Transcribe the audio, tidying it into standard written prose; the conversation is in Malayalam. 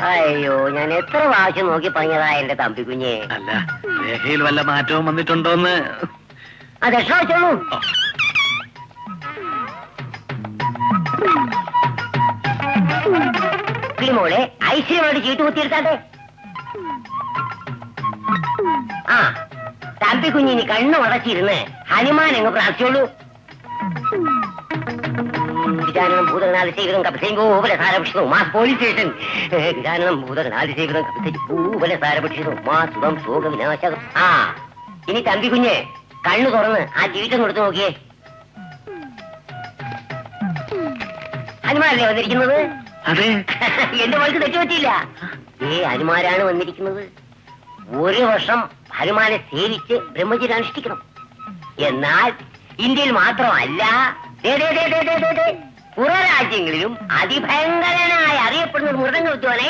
അയ്യോ, ഞാൻ എത്ര പ്രാവശ്യം നോക്കി പറഞ്ഞതാ എന്റെ തമ്പി കുഞ്ഞെ. അല്ല, രേഖയിൽ വല്ല മാറ്റവും വന്നിട്ടുണ്ടോന്ന്. ആ ദക്ഷിണ വെച്ചോളൂ. മോളെ ഐശ്വര്യമായിട്ട് ചീട്ട് കുത്തിയെടുത്താട്ടെ. ആ, തമ്പി കുഞ്ഞിനി കണ്ണു അടച്ചിരുന്ന് ഹനുമാൻ അങ്ങ് പ്രാർത്ഥിച്ചോളൂ. ഗജാനനം ഭൂതഗണാതിസേവിതം കപസേങ്കോ ഉപലസാരപക്ഷിതോ മാ പോലീസ് സ്റ്റേഷൻ. ഗജാനനം ഭൂതഗണാതിസേവിതം ഉപലസാരപക്ഷിതോ മാ സുഖം ശോകവിനാശകം. ആ, ഇനി തമ്പി കുഞ്ഞ് കണ്ണു തുറന്ന് ആ ചീട്ടം കൊടുത്തു നോക്കിയേ. ഹനുമാനല്ലേ വന്നിരിക്കുന്നത്? അതെ. എന്റെ മോൾക്ക് തെറ്റുപറ്റിയില്ല. ഹനുമാനാണ് വന്നിരിക്കുന്നത്. 1 വർഷം ഹനുമാനെ സേവിച്ച് ബ്രഹ്മചര്യം അനുഷ്ഠിക്കണം. എന്നാൽ ഇന്ത്യയിൽ മാത്രമല്ല, പുറ രാജ്യങ്ങളിലും അതിഭയങ്കരനായി അറിയപ്പെടുന്ന മൃദംഗ വിദ്വാനായി